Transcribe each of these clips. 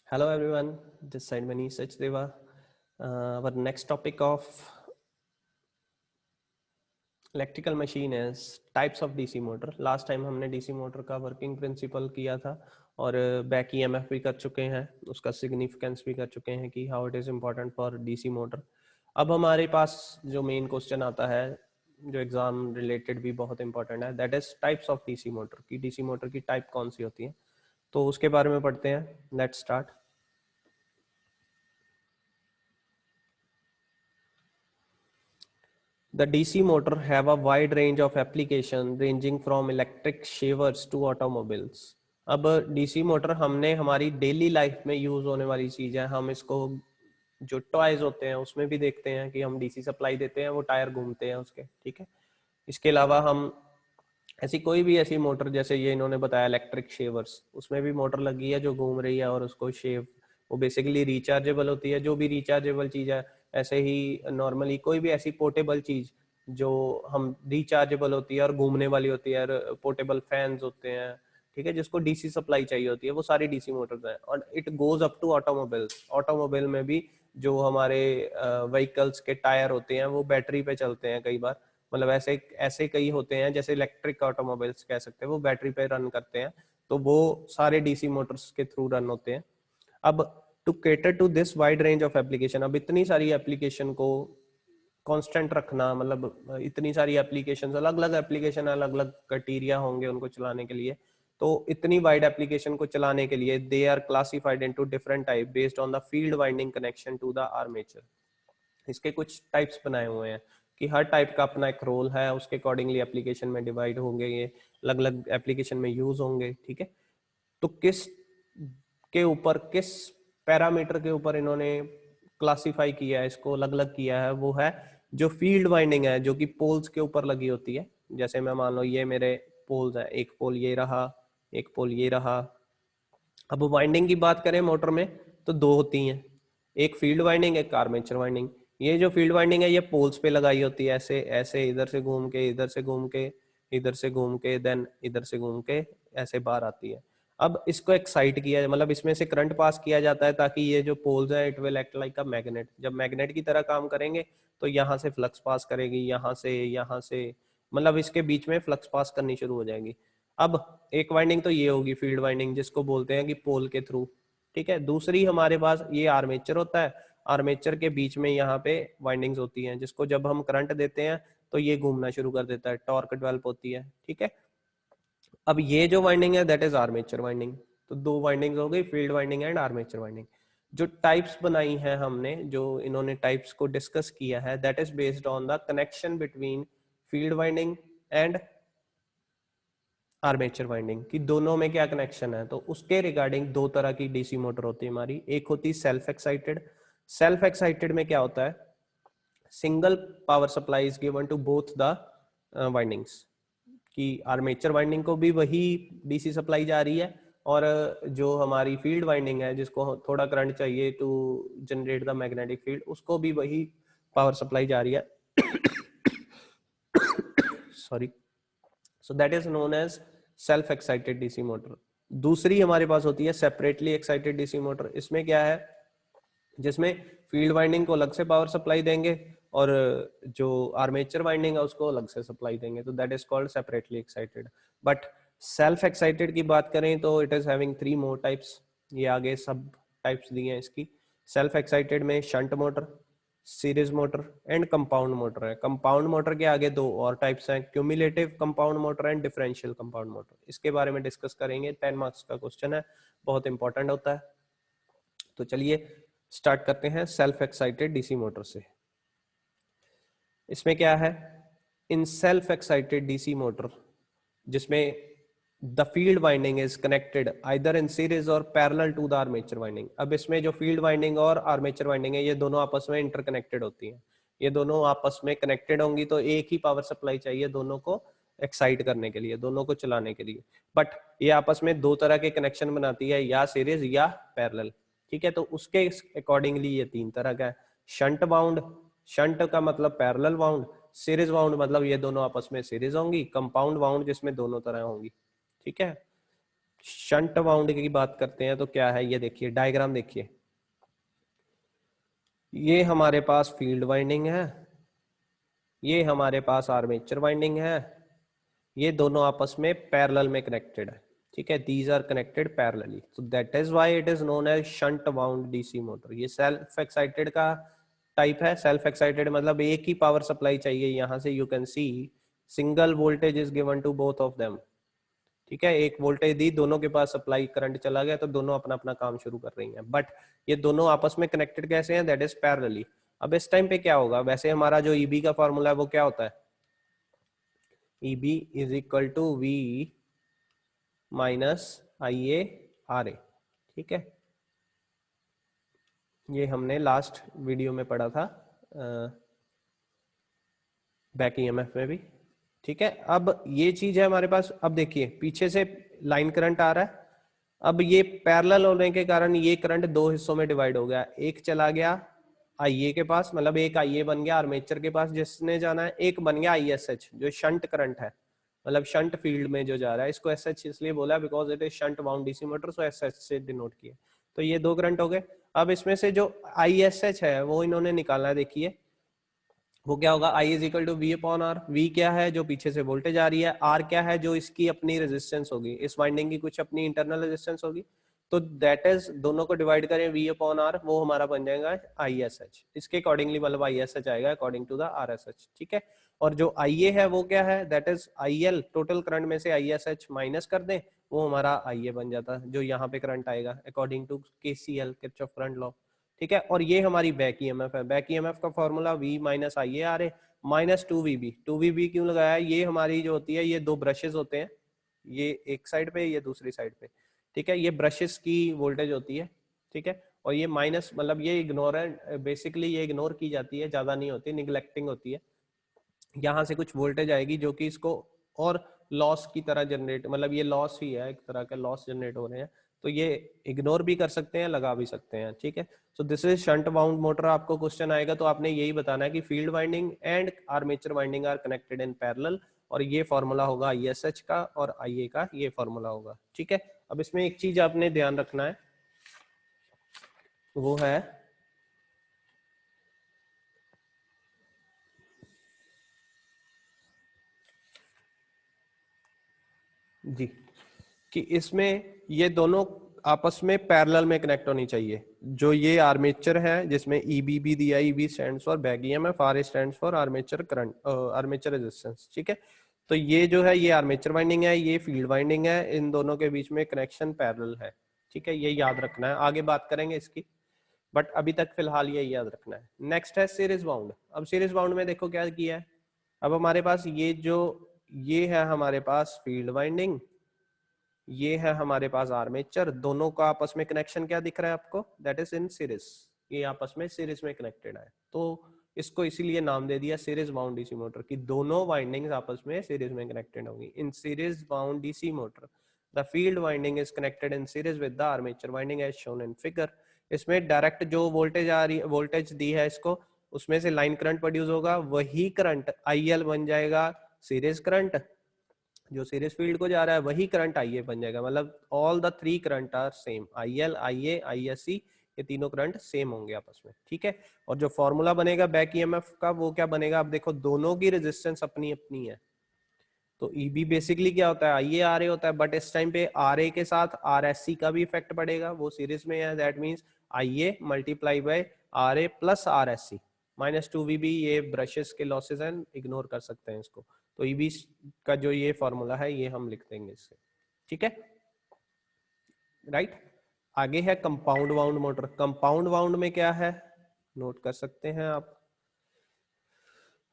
Hello everyone, this side Manish Sachdeva. Our next topic of electrical machine is types of DC motor. Last time हमने DC motor का working principle किया था और back EMF भी कर चुके हैं, उसका सिग्निफिकेंस भी कर चुके हैं कि how it is important for DC motor. अब हमारे पास जो मेन क्वेश्चन आता है जो एग्जाम रिलेटेड भी बहुत इंपॉर्टेंट है, that is types of DC motor की डीसी मोटर की टाइप कौन सी होती है. तो उसके बारे में पढ़ते हैं. Let's start. The DC motor have a wide range of application ranging from electric shavers to automobiles. अब डीसी मोटर हमने हमारी डेली लाइफ में यूज होने वाली चीज है. हम इसको जो टॉयज होते हैं उसमें भी देखते हैं कि हम डीसी सप्लाई देते हैं, वो टायर घूमते हैं उसके. ठीक है. इसके अलावा हम ऐसी कोई भी ऐसी मोटर, जैसे ये इन्होंने बताया इलेक्ट्रिक शेवर्स, उसमें भी मोटर लगी है जो घूम रही है और उसको शेव, वो बेसिकली रिचार्जेबल होती है. जो भी रिचार्जेबल चीज है, ऐसे ही नॉर्मली कोई भी ऐसी पोर्टेबल चीज जो हम रिचार्जेबल होती है और घूमने वाली होती है, पोर्टेबल फैंस होते हैं, ठीक है, जिसको डीसी सप्लाई चाहिए होती है, वो सारी डीसी मोटर्स हैं. और it goes up to automobiles. Automobile में भी जो हमारे व्हीकल्स के टायर होते हैं वो बैटरी पे चलते हैं कई बार. मतलब ऐसे ऐसे कई होते हैं जैसे इलेक्ट्रिक ऑटोमोबाइल्स कह सकते हैं, वो बैटरी पे रन करते हैं, तो वो सारे डीसी मोटर्स के थ्रू रन होते हैं. अब to cater to this wide range of application, अब इतनी सारी एप्लीकेशन को कांस्टेंट रखना, मतलब इतनी सारी एप्लीकेशन, अलग अलग एप्लीकेशन, अलग अलग क्राइटेरिया होंगे उनको चलाने के लिए. तो इतनी वाइड एप्लीकेशन को चलाने के लिए they are classified into different type based on the field winding connection to the armature. इसके कुछ टाइप्स बनाए हुए हैं कि हर टाइप का अपना एक रोल है, उसके अकॉर्डिंगली एप्लीकेशन में डिवाइड होंगे, ये अलग अलग एप्लीकेशन में यूज होंगे. ठीक है. तो किस के ऊपर, किस पैरामीटर के ऊपर इन्होंने क्लासिफाई किया है, इसको अलग अलग किया है, वो है जो फील्ड वाइंडिंग है, जो कि पोल्स के ऊपर लगी होती है. जैसे मैं मान लो ये मेरे पोल्स है, एक पोल ये रहा, एक पोल ये रहा. अब वाइंडिंग की बात करें मोटर में तो दो होती हैं, एक फील्ड वाइंडिंग, एक आर्मेचर वाइंडिंग. ये जो फील्ड वाइंडिंग है ये पोल्स पे लगाई होती है, ऐसे ऐसे इधर से घूम के, इधर से घूम के, इधर से घूम के, देन इधर से घूम के ऐसे बाहर आती है. अब इसको एक्साइट किया, मतलब इसमें से करंट पास किया जाता है ताकि ये जो पोल्स है it will act like a magnet. जब मैग्नेट की तरह काम करेंगे तो यहाँ से फ्लक्स पास करेगी, यहाँ से, मतलब इसके बीच में फ्लक्स पास करनी शुरू हो जाएगी. अब एक वाइंडिंग तो ये होगी फील्ड वाइंडिंग, जिसको बोलते हैं कि पोल के थ्रू. ठीक है. दूसरी हमारे पास ये आर्मेचर होता है. आर्मेचर के बीच में यहाँ पे वाइंडिंग्स होती हैं, जिसको जब हम करंट देते हैं तो ये घूमना शुरू कर देता है, टॉर्क डेवलप होती है. ठीक है. अब ये जो वाइंडिंग है दैट इज आर्मेचर वाइंडिंग. तो दो वाइंडिंग्स हो गई, field winding and armature winding. जो टाइप्स बनाई है हमने, जो इन्होंने टाइप्स को डिस्कस किया है, that is based on the connection between field winding and armature winding, की दोनों में क्या कनेक्शन है. तो उसके रिगार्डिंग दो तरह की डीसी मोटर होती है हमारी. एक होती है सेल्फ एक्साइटेड. सेल्फ एक्साइटेड में क्या होता है, single power supply is given to both the windings. कि आर्मेचर वाइंडिंग को भी वही डीसी सप्लाई जा रही है, और जो हमारी फील्ड वाइंडिंग है जिसको थोड़ा करंट चाहिए to generate the magnetic field, उसको भी वही पावर सप्लाई जा रही है. Sorry. So that is known as self excited DC motor. दूसरी हमारे पास होती है सेपरेटली एक्साइटेड डीसी मोटर. इसमें क्या है, जिसमें फील्ड वाइंडिंग को अलग से पावर सप्लाई देंगे और जो आर्मेचर वाइंडिंग है उसको अलग से सप्लाई देंगे, तो that is called separately excited. But self excited की बात करें तो it is having three more types. ये आगे सब टाइप्स दिए हैं इसकी. सेल्फ एक्साइटेड में shunt motor, series motor and compound motor है. कंपाउंड मोटर के आगे दो और टाइप्स हैं, cumulative compound motor and differential compound motor. इसके बारे में डिस्कस करेंगे, 10 मार्क्स का क्वेश्चन है, बहुत इंपॉर्टेंट होता है. तो चलिए स्टार्ट करते हैं सेल्फ एक्साइटेड डीसी मोटर से. इसमें क्या है, in self excited DC motor जिसमें the field winding is connected either in series और parallel to the armature winding. अब इसमें जो फील्ड वाइंडिंग और आर्मेचर वाइंडिंग है ये दोनों आपस में इंटरकनेक्टेड होती हैं. ये दोनों आपस में कनेक्टेड होंगी तो एक ही पावर सप्लाई चाहिए दोनों को एक्साइट करने के लिए, दोनों को चलाने के लिए. बट ये आपस में दो तरह के कनेक्शन बनाती है, या सीरीज या पैरेलल. ठीक है. तो उसके अकॉर्डिंगली ये तीन तरह का है. शंट वाउंड, शंट का मतलब पैरेलल वाउंड, सीरीज वाउंड मतलब ये दोनों आपस में सीरीज होंगी, कंपाउंड वाउंड जिसमें दोनों तरह होंगी. ठीक है. शंट वाउंड की बात करते हैं तो क्या है, ये देखिए डायग्राम देखिए, ये हमारे पास फील्ड वाइंडिंग है, ये हमारे पास आर्मेचर वाइंडिंग है, ये दोनों आपस में पैरेलल में कनेक्टेड है, ठीक है, दीज आर कनेक्टेड पैरेलली, तो that is why it is known as shunt wound DC motor. ये सेल्फ एक्साइटेड का टाइप है। सेल्फ एक्साइटेड मतलब एक ही पावर सप्लाई चाहिए, यहां से you can see single voltage is given to both of them, ठीक है, एक वोल्टेज दी, दोनों के पास सप्लाई करंट चला गया तो दोनों अपना अपना काम शुरू कर रही हैं, बट ये दोनों आपस में कनेक्टेड कैसे हैं, दैट इज पैरेलली। अब इस टाइम पे क्या होगा, वैसे हमारा जो ईबी का फॉर्मूला है वो क्या होता है, EB is equal to V minus I A R A, ठीक है, ये हमने लास्ट वीडियो में पढ़ा था बैक ईएमएफ में भी, ठीक है। अब ये चीज है हमारे पास, अब देखिए पीछे से लाइन करंट आ रहा है, अब ये पैरेलल होने के कारण ये करंट दो हिस्सों में डिवाइड हो गया, एक चला गया आईए के पास, मतलब एक आईए बन गया आर्मेचर के पास जिसने जाना है, एक बन गया आईएसएच जो शंट करंट है, मतलब शंट फील्ड में जो जा रहा है, इसको एसएच इसलिए बोला because it is shunt wound DC motor, so SH से डिनोट किया, तो ये दो करंट हो गए। अब इसमें से जो आईएसएच है वो इन्होंने निकालना है, देखिए वो क्या होगा, I is equal to V upon R, V क्या है जो पीछे से वोल्टेज आ रही है, आर क्या है जो इसकी अपनी रेजिस्टेंस होगी, इस वाइंडिंग की कुछ अपनी इंटरनल रेजिस्टेंस होगी, तो दैट इज दोनों को डिवाइड करें वी अपॉन आर, वो हमारा बन जाएगा आई एस एच, इसके अकॉर्डिंगली मतलब आई एस एच आएगा according to the R S H, ठीक है। और जो आई ए है वो क्या है, that is I L, total current में से आई एस एच माइनस कर दें, वो हमारा आई ए बन जाता है जो यहाँ पे करंट आएगा according to KCL, Kirchhoff current law, ठीक है। और ये हमारी बैक ईएमएफ है, बैक ईएमएफ का formula V minus I A R A minus 2VB क्यों लगाया है, ये हमारी जो होती है ये दो ब्रशेस होते हैं, ये एक साइड पे ये दूसरी साइड पे, ठीक है, ये ब्रशेस की वोल्टेज होती है, ठीक है, और ये माइनस मतलब ये इग्नोर है, बेसिकली ये इग्नोर की जाती है, ज्यादा नहीं होती, निगलेक्टिंग होती है, यहाँ से कुछ वोल्टेज आएगी जो कि इसको और लॉस की तरह जनरेट, मतलब ये लॉस ही है, एक तरह के लॉस जनरेट हो रहे हैं, तो ये इग्नोर भी कर सकते हैं, लगा भी सकते हैं, ठीक है। So this is shunt wound motor, आपको क्वेश्चन आएगा तो आपने यही बताना है कि field winding and armature winding are connected in parallel, और ये फॉर्मूला होगा आईएसएच का और आईए का ये फॉर्मूला होगा, ठीक है। अब इसमें एक चीज आपने ध्यान रखना है, वो है जी कि इसमें ये दोनों आपस में पैरेलल में कनेक्ट होनी चाहिए, जो ये आर्मेचर है जिसमें ईबीबी दिया, EB stands for back EMF, R stands for armature current, armature resistance, ठीक है। तो ये जो है ये आर्मेचर वाइंडिंग है, ये फील्ड वाइंडिंग है, इन दोनों के बीच में कनेक्शन पैरेलल है, ठीक है, ये याद रखना है, आगे बात करेंगे इसकी, बट अभी तक फिलहाल ये याद रखना है। नेक्स्ट है सीरीज बाउंड। अब सीरीज बाउंड में देखो क्या किया है, अब हमारे पास ये जो ये है हमारे पास फील्ड वाइंडिंग, ये है हमारे पास आर्मेचर, दोनों का आपस में कनेक्शन क्या दिख रहा है आपको, दैट इज इन सीरीज, ये आपस में सीरीज में कनेक्टेड है, तो इसको इसीलिए नाम दे दिया सीरीज बाउंड डीसी मोटर की दोनों वाइंडिंग्स आपस में सीरीज में कनेक्टेड होंगी। In series wound DC motor the field winding is connected in series with the armature winding as shown in figure. इसमें डायरेक्ट जो वोल्टेज आ रही वोल्टेज दी है इसको, उसमें से लाइन करंट प्रोड्यूस होगा, वही करंट IL बन जाएगा सीरीज करंट, जो सीरीज फील्ड को जा रहा है वही करंट आईए बन जाएगा, मतलब all the three current are same, IL IA ISC, ये तीनों करंट सेम होंगे आपस में, ठीक है। और जो फॉर्मूला बनेगा बैक ईएमएफ का वो क्या बनेगा, अब देखो दोनों की रेजिस्टेंस अपनी अपनी है, तो ईबी बेसिकली क्या होता है, आईए आरए होता है, बट इस टाइम पे आरए के साथ आरएससी का भी इफेक्ट पड़ेगा, वो सीरीज में है, that means IA multiply by RA plus RSC minus 2VB, ये ब्रशेस के लॉसेस हैं, इग्नोर कर सकते हैं इसको, तो ईबी का जो ये फॉर्मूला है ये हम लिख देंगे इससे, ठीक है, राइट। आगे है compound wound motor. Compound wound में क्या है, नोट कर सकते हैं आप।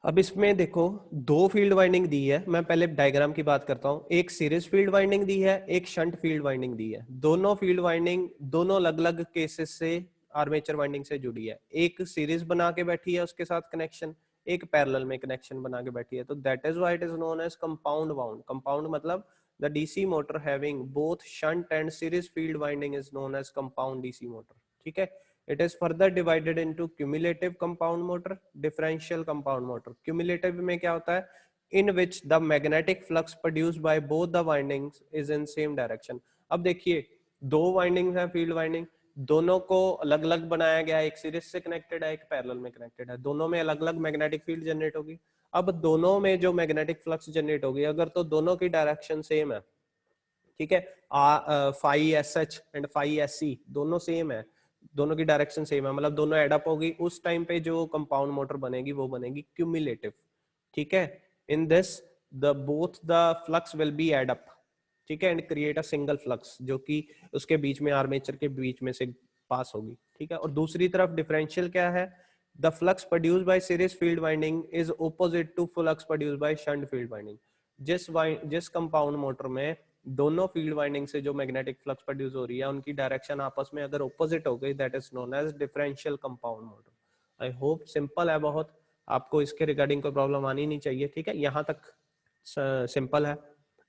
अब इसमें देखो दो फील्ड वाइंडिंग दी है, मैं पहले डायग्राम की बात करता हूं, एक सीरीज फील्ड वाइंडिंग दी है, एक शंट फील्ड वाइंडिंग दी है, दोनों फील्ड वाइंडिंग दोनों अलग अलग केसेस से आर्मेचर वाइंडिंग से जुड़ी है, एक सीरीज बना के बैठी है उसके साथ कनेक्शन, एक पैरेलल में कनेक्शन बना के बैठी है, तो that is why it is known as compound wound. Compound मतलब the DC motor having both shunt and series field winding is known as compound DC motor, ठीक है। It is further divided into cumulative compound motor, differential compound motor. Cumulative में क्या होता है, in which the magnetic flux produced by both the windings is in same direction. अब देखिए दो windings है फील्ड वाइंडिंग, दोनों को अलग अलग बनाया गया है, एक सीरीज से कनेक्टेड है एक पैरेलल में कनेक्टेड है, दोनों में अलग अलग मैग्नेटिक फील्ड जनरेट होगी। अब दोनों में जो मैग्नेटिक फ्लक्स जनरेट होगी अगर तो दोनों की डायरेक्शन सेम है, ठीक है, phi S H and phi S C दोनों सेम है, दोनों की डायरेक्शन सेम है, मतलब दोनों एडअप होगी, उस टाइम पे जो कंपाउंड मोटर बनेगी वो बनेगी क्यूमुलेटिव, ठीक है। In this the both the flux will be add up, ठीक है, and create a single flux जो कि उसके बीच में आर्मेचर के बीच में से पास होगी, ठीक है। और दूसरी तरफ डिफरेंशियल क्या है, the flux produced by series field winding is opposite to flux produced by shunt field winding. जिस कंपाउंड मोटर में दोनों फील्ड वाइंडिंग से जो मैग्नेटिक फ्लक्स प्रोड्यूस हो रही है उनकी डायरेक्शन आपस में अगर ऑपोजिट हो गई, that is known as differential compound motor. I hope simple है बहुत, आपको इसके रिगार्डिंग कोई प्रॉब्लम आनी नहीं चाहिए, ठीक है, यहाँ तक सिंपल है।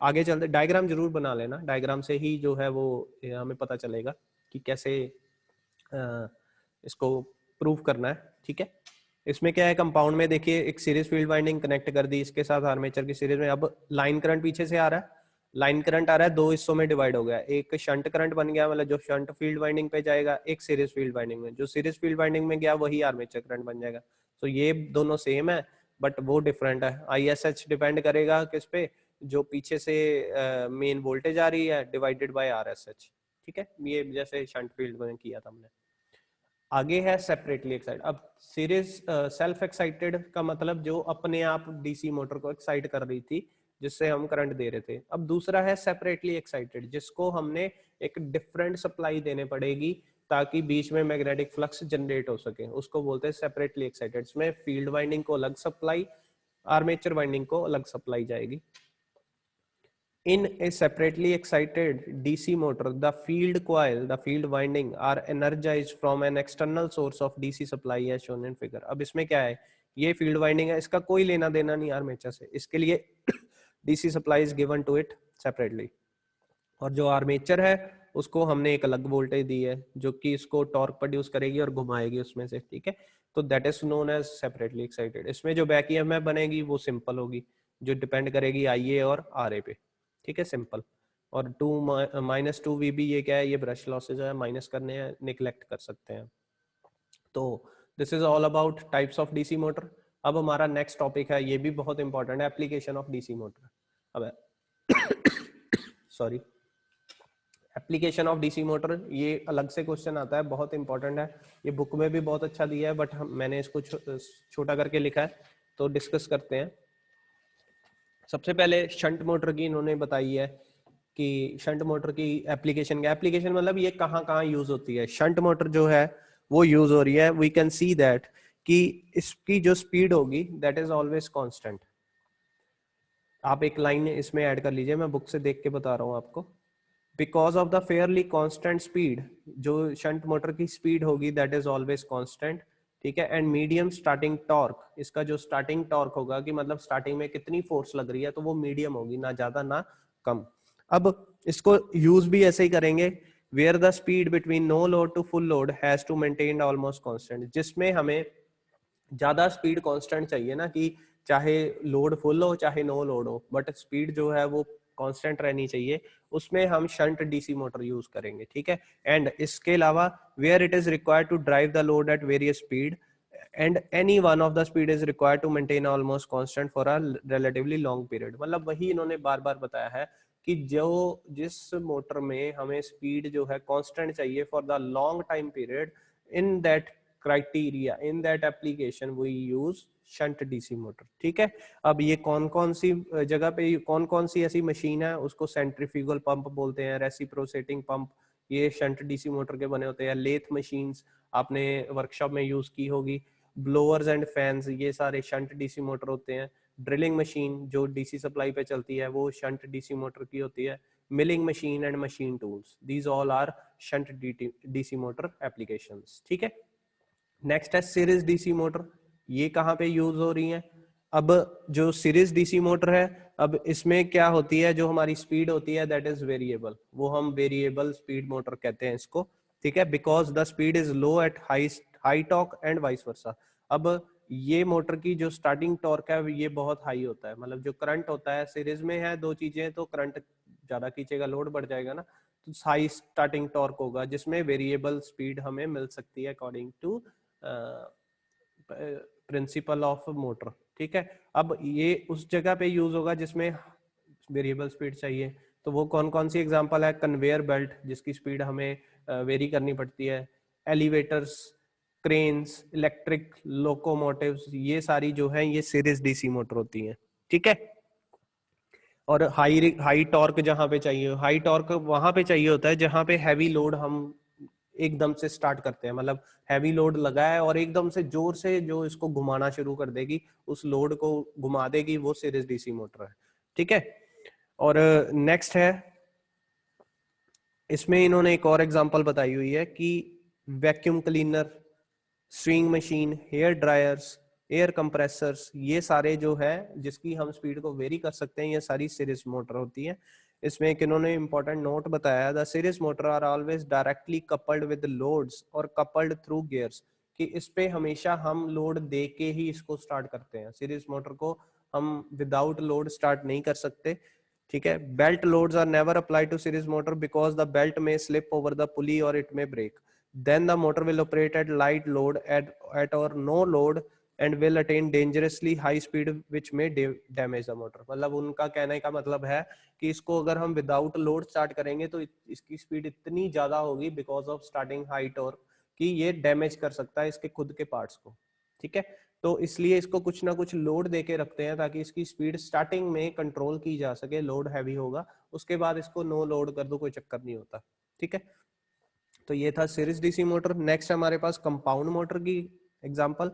आगे चलते डायग्राम जरूर बना लेना, डायग्राम से ही जो है वो हमें पता चलेगा कि कैसे इसको प्रूव करना है, ठीक है। इसमें क्या है, कंपाउंड में देखिए एक सीरीज फील्ड वाइंडिंग कनेक्ट कर दी इसके साथ आर्मेचर की सीरीज में, अब लाइन करंट पीछे से आ रहा है, लाइन करंट आ रहा है, दो हिस्सों में डिवाइड हो गया, एक शंट करंट बन गया मतलब जो शंट फील्ड वाइंडिंग पे जाएगा, एक सीरीज फील्ड वाइंडिंग में, जो सीरीज फील्ड वाइंडिंग में गया वही आर्मेचर करंट बन जाएगा। तो ये दोनों सेम है बट वो डिफरेंट है। ISH डिपेंड करेगा किस पे, जो पीछे से मेन वोल्टेज आ रही है डिवाइडेड बाय RSH, ठीक है, ये जैसे शंट फील्ड में किया था हमने। आगे है सेपरेटली एक्साइटेड। अब सीरीज सेल्फ एक्साइटेड का मतलब जो अपने आप डीसी मोटर को एक्साइट कर रही थी जिससे हम करंट दे रहे थे। अब दूसरा है सेपरेटली एक्साइटेड जिसको हमने एक डिफरेंट सप्लाई देने पड़ेगी ताकि बीच में मैग्नेटिक फ्लक्स जनरेट हो सके, उसको बोलते हैं सेपरेटली एक्साइटेड। इसमें फील्ड वाइंडिंग को अलग सप्लाई, आर्मेचर वाइंडिंग को अलग सप्लाई जाएगी। In a separately excited DC motor, the field coil, the field winding are energized from an external source of DC supply as shown in figure। अब इसमें क्या है, ये फील्ड वाइंडिंग है, इसका कोई लेना देना नहीं आर्मेचर से, इसके लिए DC supply is given to it separately. और जो आर्मेचर है उसको हमने एक अलग वोल्टेज दी है जो कि इसको टॉर्क प्रोड्यूस करेगी और घुमाएगी उसमें से, ठीक है। तो that is known as separately excited. इसमें जो बैक ईएमएफ बनेगी वो सिंपल होगी, जो डिपेंड करेगी IA और RA पे, ठीक है, सिंपल। और -2 VB ये क्या है, ये ब्रश लॉसेज है, माइनस करने हैं, निगलेक्ट कर सकते हैं। तो this is all about types of DC motor. अब हमारा नेक्स्ट टॉपिक है, ये भी बहुत इंपॉर्टेंट है, एप्लीकेशन ऑफ डीसी मोटर। अब sorry, application of DC motor, ये अलग से क्वेश्चन आता है, बहुत इंपॉर्टेंट है, ये बुक में भी बहुत अच्छा दिया है बट मैंने इसको छोटा करके लिखा है, तो डिस्कस करते हैं। सबसे पहले शंट मोटर की इन्होंने बताई है कि शंट मोटर की एप्लीकेशन क्या, एप्लीकेशन मतलब ये कहाँ कहाँ यूज होती है। शंट मोटर जो है वो यूज हो रही है, वी कैन सी दैट कि इसकी जो स्पीड होगी दैट इज ऑलवेज कांस्टेंट। आप एक लाइन इसमें ऐड कर लीजिए, मैं बुक से देख के बता रहा हूँ आपको। Because of the Fairlie constant speed, जो शंट मोटर की स्पीड होगी दैट इज ऑलवेज कांस्टेंट, ठीक है। एंड मीडियम स्टार्टिंग टॉर्क, इसका जो स्टार्टिंग टॉर्क होगा कि मतलब स्टार्टिंग में कितनी फोर्स लग रही है तो वो मीडियम होगी, ना ज्यादा ना कम। अब इसको यूज भी ऐसे ही करेंगे, where the speed between no load to full load has to maintain almost constant, जिसमें हमें ज्यादा स्पीड कांस्टेंट चाहिए ना, कि चाहे लोड फुल हो चाहे नो लोड हो बट स्पीड जो है वो कांस्टेंट रहनी चाहिए, उसमें हम शंट डीसी मोटर यूज करेंगे, ठीक है। एंड इसके अलावा where it is required to drive the load at various speed and any one of the speed is required to maintain almost constant for a relatively long period. मतलब वही इन्होंने बार बार बताया है कि जो जिस मोटर में हमें स्पीड जो है कांस्टेंट चाहिए for the long time period, in that criteria, in that application we use shunt DC motor, ठीक है। अब ये कौन कौन सी जगह पे कौन कौन सी ऐसी मशीन है, उसको सेंट्रीफ्यूगल पंप बोलते हैं, रेसिप्रोकेटिंग पंप, ये शंट डीसी मोटर के बने होते हैं। लेथ मशीन्स आपने वर्कशॉप में यूज की होगी, ब्लोअर्स एंड फैंस, ये सारे शंट डीसी मोटर होते हैं। ड्रिलिंग मशीन जो डीसी सप्लाई पे चलती है वो शंट डीसी मोटर की होती है। Milling machine and machine tools, these all are shunt DC motor applications, ठीक है। नेक्स्ट है सीरीज डीसी मोटर, ये कहाँ पे यूज हो रही है। अब जो सीरीज डीसी मोटर है, अब इसमें क्या होती है, जो हमारी स्पीड होती है दैट इज वेरिएबल, वो हम वेरिएबल स्पीड मोटर कहते हैं इसको, ठीक है। Because the speed is low at high torque and vice versa. अब ये मोटर की जो स्टार्टिंग टॉर्क है ये बहुत हाई होता है, मतलब जो करंट होता है सीरीज में है, दो चीजें, तो करंट ज्यादा खींचेगा, लोड बढ़ जाएगा ना, हाई स्टार्टिंग टॉर्क होगा, जिसमें वेरिएबल स्पीड हमें मिल सकती है according to principle of motor. ठीक है, अब ये उस जगह पे यूज होगा जिसमें वेरिएबल स्पीड चाहिए। तो वो कौन कौन सी एग्जांपल है? कन्वेयर बेल्ट जिसकी स्पीड हमें वेरी करनी पड़ती है, एलिवेटर्स, क्रेन्स, इलेक्ट्रिक लोकोमोटिव्स, ये सारी जो है ये सीरीज डीसी मोटर होती हैं। ठीक है, और हाई हाई टॉर्क जहां पे चाहिए, हाई टॉर्क वहां पे चाहिए होता है जहां पे हैवी लोड हम एकदम से स्टार्ट करते हैं, मतलब हैवी लोड लगा है और एकदम से जोर से जो इसको घुमाना शुरू कर देगी, उस लोड को घुमा देगी, वो सीरीज डीसी मोटर है। ठीक है, और नेक्स्ट है, इसमें इन्होंने एक और एग्जांपल बताई हुई है कि vacuum cleaner, swing machine, hair dryers, air compressors, ये सारे जो है जिसकी हम स्पीड को वेरी कर सकते हैं, ये सारी सीरीज मोटर होती है। इसमें एक इन्होंने इंपॉर्टेंट नोट बताया, the series motor are always directly coupled with loads और कपल्ड थ्रू गियर्स, कि इस पे हमेशा हम लोड दे के ही इसको स्टार्ट करते हैं। सीरीज मोटर को हम विदाउट लोड स्टार्ट नहीं कर सकते। ठीक है, belt loads are never apply to series motor because the belt may slip over the pulley और it may break, then the motor will operate at light load at or no load and will attain dangerously high speed which may damage the motor। मतलब उनका कहने का मतलब है कि इसको अगर हम विदाउट लोड स्टार्ट करेंगे तो इसकी स्पीड इतनी ज्यादा होगी because of starting high torque कि ये डैमेज कर सकता है इसके खुद के पार्ट्स को। ठीक है, तो इसलिए इसको कुछ ना कुछ लोड देके रखते हैं ताकि इसकी स्पीड स्टार्टिंग में कंट्रोल की जा सके। लोड हैवी होगा, उसके बाद इसको नो लोड कर दो, कोई चक्कर नहीं होता। ठीक है, तो ये था सीरीज डीसी मोटर। नेक्स्ट हमारे पास कंपाउंड मोटर की एग्जांपल।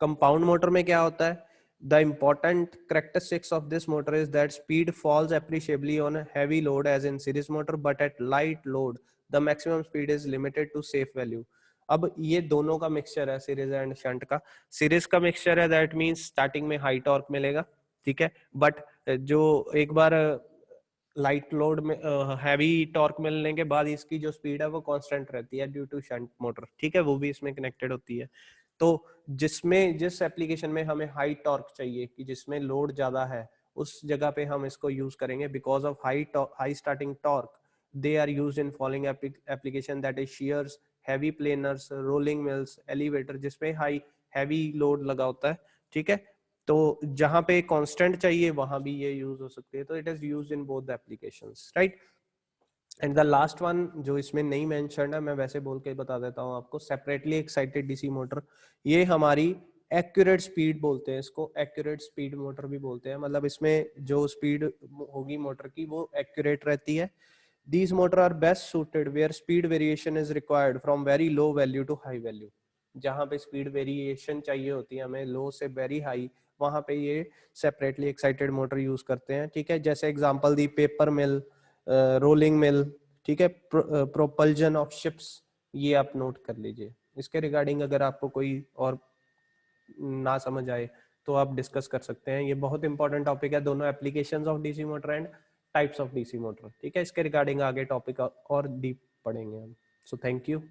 कंपाउंड मोटर में क्या होता है? The important characteristics of this motor is that speed falls appreciably on a heavy load as in series motor, but at light load the maximum speed is limited to safe value। अब ये दोनों का mixture है, series and shunt का। Series का mixture है, that means starting में high torque मिलेगा। ठीक है, बट जो एक बार लाइट लोड में हैवी टॉर्क मिलने के बाद इसकी जो स्पीड है वो कांस्टेंट रहती है ड्यू टू शंट मोटर। ठीक है, वो भी इसमें कनेक्टेड होती है। तो जिसमें जिस एप्लीकेशन में हमें हाई टॉर्क चाहिए, कि जिसमें लोड ज्यादा है, उस जगह पे हम इसको यूज करेंगे। Because of high starting torque they are used in following application, that is shears, heavy planers, rolling mills, elevator, जिसमें हाई हैवी लोड लगा होता है। ठीक है, तो जहां पे कांस्टेंट चाहिए वहां भी ये यूज हो सकती है। तो it is used in both the applications, right. And the last one जो इसमें नहीं मेंशन है, मैं वैसे बोल के बता देता हूँ आपको, सेपरेटली एक्साइटेड डीसी मोटर। ये हमारी एक्यूरेट स्पीड बोलते हैं इसको, एक्यूरेट स्पीड मोटर भी बोलते हैं। मतलब इसमें जो स्पीड होगी मोटर की वो एक्यूरेट रहती है। These motor are best suited where speed variation is required from very low value to high value। जहां पे स्पीड वेरिएशन चाहिए होती है हमें लो से वेरी हाई, वहां पे ये सेपरेटली एक्साइटेड मोटर यूज करते हैं। ठीक है, जैसे example the paper mill, rolling mill. ठीक है, प्रोपल्जन ऑफ शिप्स, ये आप नोट कर लीजिए। इसके रिगार्डिंग अगर आपको कोई और ना समझ आए तो आप डिस्कस कर सकते हैं। ये बहुत इंपॉर्टेंट टॉपिक है, दोनों applications of DC motor and types of DC motor. ठीक है, इसके रिगार्डिंग आगे टॉपिक और डीप पढ़ेंगे हम। So thank you.